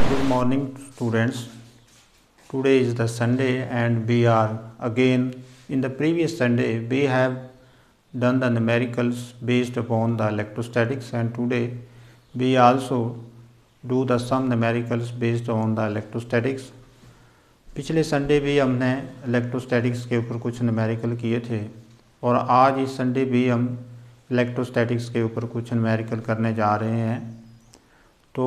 Good morning, students. Today is the Sunday and we are again in the previous Sunday we have done the numericals based upon the electrostatics, and today we also do the some numericals based on the electrostatics. पिछले Sunday भी हमने electrostatics के ऊपर कुछ numerical किए थे और आज इस संडे भी हम इलेक्ट्रोस्टैटिक्स के ऊपर कुछ न्यूमेरिकल करने जा रहे हैं। तो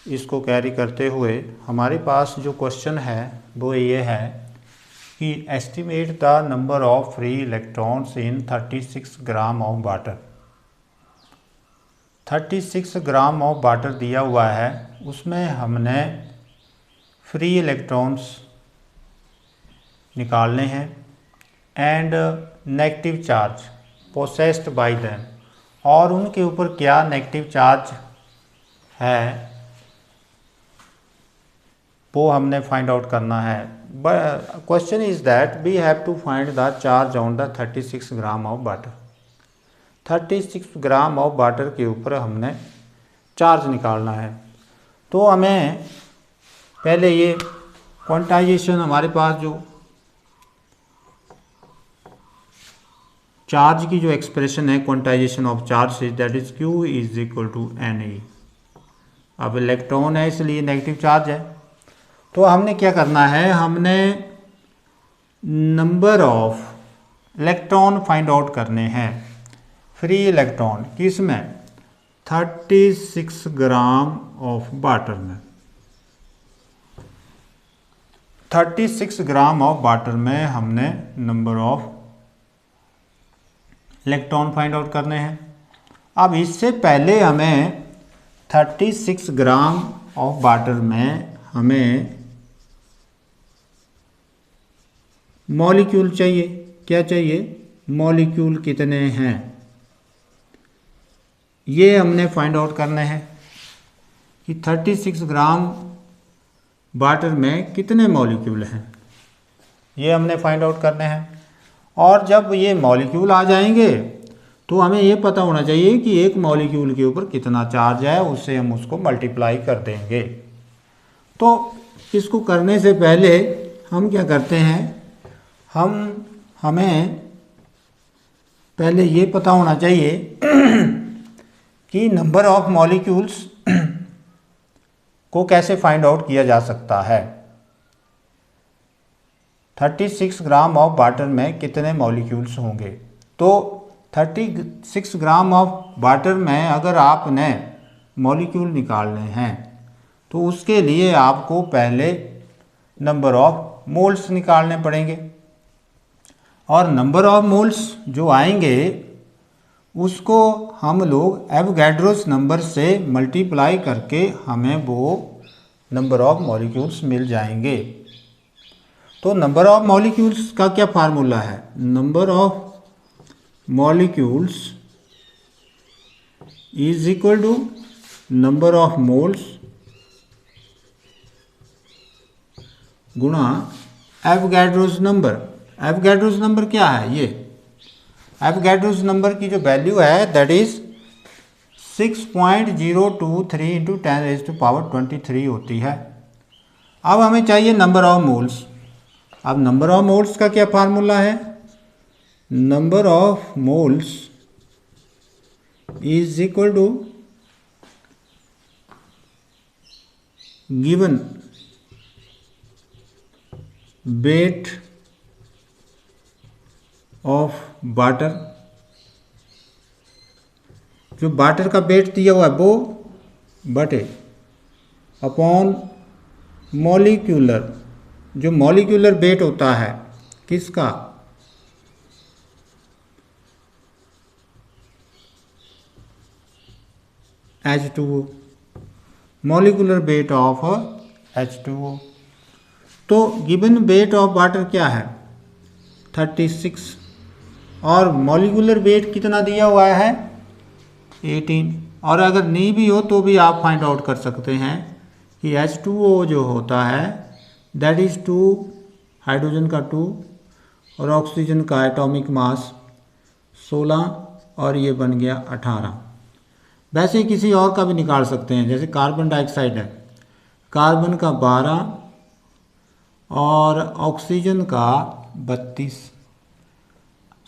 इसको कैरी करते हुए हमारे पास जो क्वेश्चन है वो ये है कि estimate the number of free electrons in 36 gram of water. 36 gram of water दिया हुआ है, उसमें हमने फ्री इलेक्ट्रॉन्स निकालने हैं and negative charge possessed bye them, और उनके ऊपर क्या नेगेटिव चार्ज है वो हमने फाइंड आउट करना है। Question is that we have to find the charge on the 36 gram of water. 36 gram of water के ऊपर हमने चार्ज निकालना है। तो हमें पहले ये क्वांटाइजेशन, हमारे पास जो चार्ज की जो एक्सप्रेशन है quantization of charge is that is Q is equal to Na। अब इलेक्ट्रॉन है इसलिए नेगेटिव चार्ज है, तो हमने क्या करना है, हमने number of electron find out करने हैं। फ्री इलेक्ट्रॉन किस में, 36 ग्राम ऑफ वाटर में। 36 ग्राम ऑफ वाटर में हमने number of electron find out करने हैं। अब इससे पहले हमें 36 ग्राम ऑफ वाटर में हमें मॉलिक्यूल चाहिए। क्या चाहिए, मॉलिक्यूल कितने हैं ये हमने फाइंड आउट करने हैं कि 36 ग्राम वाटर में कितने मॉलिक्यूल हैं, ये हमने फाइंड आउट करने हैं। और जब ये मॉलिक्यूल आ जाएंगे तो हमें ये पता होना चाहिए कि एक मॉलिक्यूल के ऊपर कितना चार्ज है, उससे हम उसको मल्टीप्लाई कर देंगे। तो इसको करने से पहले हम क्या करते हैं, हमें पहले ये पता होना चाहिए कि नंबर ऑफ मॉलिक्यूल्स को कैसे फाइंड आउट किया जा सकता है। 36 ग्राम ऑफ वाटर में कितने मॉलिक्यूल्स होंगे। तो 36 ग्राम ऑफ वाटर में अगर आपने मॉलिक्यूल निकालने हैं तो उसके लिए आपको पहले नंबर ऑफ मोल्स निकालने पड़ेंगे, और नंबर ऑफ मोल्स जो आएंगे उसको हम लोग एवोगैड्रोस नंबर से मल्टीप्लाई करके हमें वो नंबर ऑफ मॉलिक्यूल्स मिल जाएंगे। तो नंबर ऑफ मॉलिक्यूल्स का क्या फार्मूला है, number of molecules is equal to number of moles गुणा एवोगैड्रोस नंबर। एवोगैड्रोस नंबर क्या है, ये एवोगैड्रोस नंबर की जो वैल्यू है दैट इज 6.023 इंटू 10⁻23 होती है। अब हमें चाहिए नंबर ऑफ मोल्स। अब नंबर ऑफ मोल्स का क्या फार्मूला है, number of moles is equal to given weight of water. जो वाटर का वेट दिया हुआ है वो बटे अपॉन मॉलिक्यूलर, जो मॉलिक्यूलर वेट होता है किसका, H2O, molecular weight of H2O। तो गिवन वेट ऑफ वाटर क्या है 36, और मॉलिक्यूलर वेट कितना दिया हुआ है 18। और अगर नहीं भी हो तो भी आप फाइंड आउट कर सकते हैं कि H2O जो होता है दैट इज़ 2, हाइड्रोजन का 2 और ऑक्सीजन का एटॉमिक मास 16 और ये बन गया 18। वैसे ही किसी और का भी निकाल सकते हैं, जैसे कार्बन डाइऑक्साइड है, कार्बन का 12 और ऑक्सीजन का 32,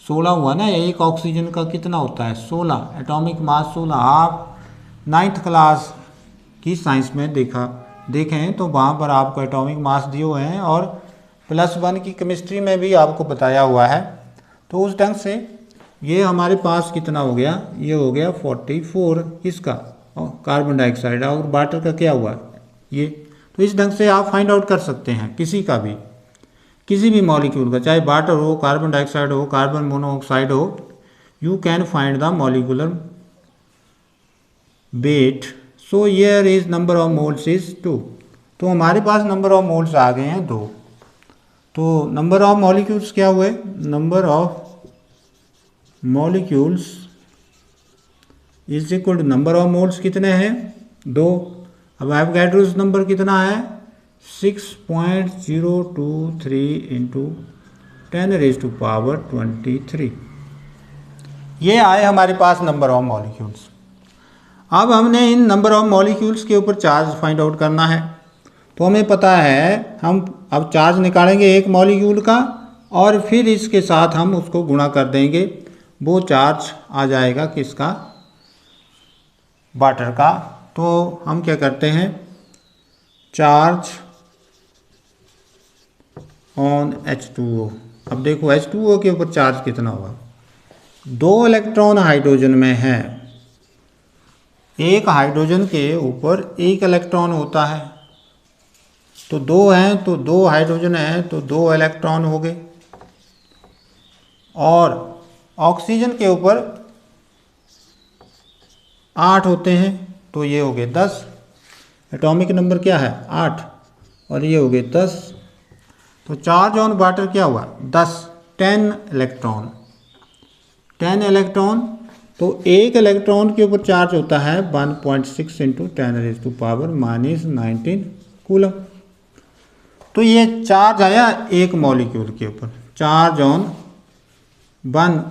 16 हुआ ना। एक ऑक्सीजन का कितना होता है? 16, एटॉमिक मास 16। आप 9th क्लास की साइंस में देखें तो वहाँ पर आपको एटॉमिक मास दिए हुए हैं और +1 की केमिस्ट्री में भी आपको बताया हुआ है। तो उस ढंग से ये हमारे पास कितना हो गया? ये हो गया 44 इसका कार्बन डाइऑक्साइड, और वाटर का क्या हुआ ये। तो इस ढंग से आप फाइंड आउट कर सकते हैं किसी का भी, किसी भी मॉलिक्यूल का, चाहे वाटर हो, कार्बन डाइऑक्साइड हो, कार्बन मोनोऑक्साइड हो, you can find the molecular weight. So here is number of moles is 2। तो हमारे पास नंबर ऑफ मोल्स आ गए हैं 2। तो नंबर ऑफ मॉलिक्यूल्स क्या हुए? Number of molecules is equal to number of moles कितने हैं? 2। अब एवोगैड्रोस नंबर कितना है? 6.023 इंटू 10⁻23। ये आए हमारे पास नंबर ऑफ मॉलिक्यूल्स। अब हमने इन नंबर ऑफ मॉलिक्यूल्स के ऊपर चार्ज फाइंड आउट करना है। तो हमें पता है, हम अब चार्ज निकालेंगे एक मॉलिक्यूल का और फिर इसके साथ हम उसको गुणा कर देंगे, वो चार्ज आ जाएगा किसका? वाटर का। तो हम क्या करते हैं? Charge on H2O। अब देखो H2O के ऊपर चार्ज कितना होगा? 2 इलेक्ट्रॉन हाइड्रोजन में है, एक हाइड्रोजन के ऊपर 1 इलेक्ट्रॉन होता है। तो 2 हैं तो 2 हाइड्रोजन हैं तो 2 इलेक्ट्रॉन हो गए, और ऑक्सीजन के ऊपर 8 होते हैं तो ये हो गए 10। एटॉमिक नंबर क्या है? 8, और ये हो गए 10। तो चार्ज ऑन वाटर क्या हुआ? 10, 10 इलेक्ट्रॉन, 10 इलेक्ट्रॉन। तो एक इलेक्ट्रॉन के ऊपर चार्ज होता है 1.6 इंटू 10⁻⁻19 कूलम। तो ये चार्ज आया एक मॉलिक्यूल के ऊपर, charge on 1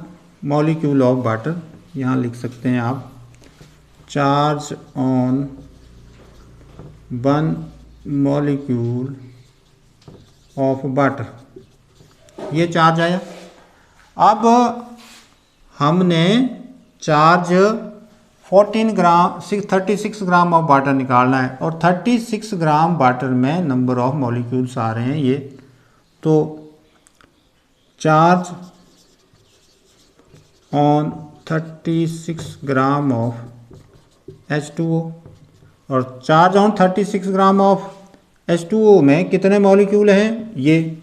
molecule of water. यहाँ लिख सकते हैं आप, charge on 1 molecule of water, ये चार्ज आया। अब हमने चार्ज 36 ग्राम ऑफ वाटर निकालना है, और 36 ग्राम वाटर में नंबर ऑफ मॉलिक्यूल्स आ रहे हैं ये। तो charge on 36 gram of H2O, और charge on 36 gram of H2O में कितने मॉलिक्यूल हैं? ये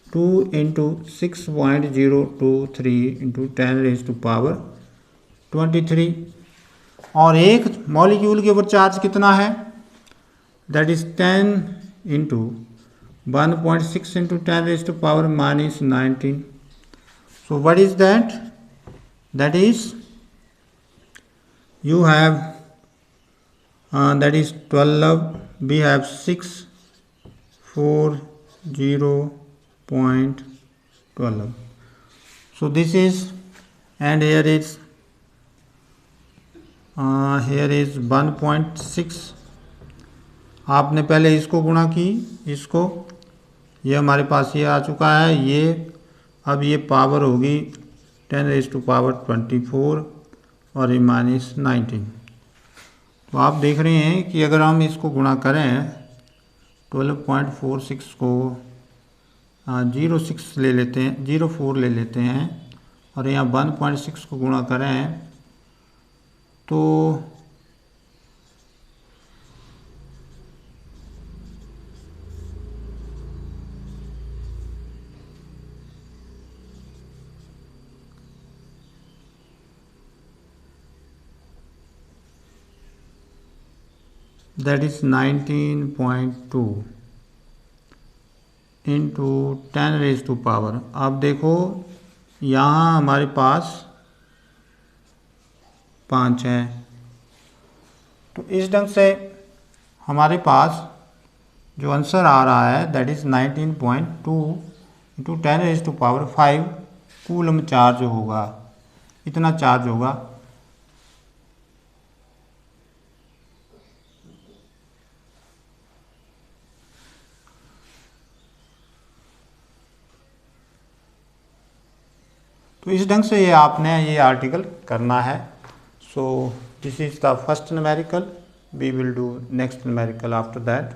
2 इंटू 6.023 इंटू 10⁻23। और एक मॉलिक्यूल के ऊपर चार्ज कितना है? That is 10 into 1.6 into 10⁻⁻19। So what is that? That is you have that is 12, we have 640.12. so this is, and here is 1.6। आपने पहले इसको गुणा की, इसको, ये हमारे पास ये आ चुका है ये। अब ये पावर होगी 10⁻24 और ये -19। तो आप देख रहे हैं कि अगर हम इसको गुणा करें 12.46 को 06 ले लेते हैं, 04 ले लेते हैं, और यहाँ 1.6 को गुणा करें तो that is 19.2 इंटू 10⁻⁻। अब देखो यहाँ हमारे पास 5 है, तो इस ढंग से हमारे पास जो आंसर आ रहा है that is 19.2 into 10⁻5 coulomb charge होगा, इतना चार्ज होगा। तो इस ढंग से ये आपने ये आर्टिकल करना है. So this is the first numerical. We will do next numerical after that.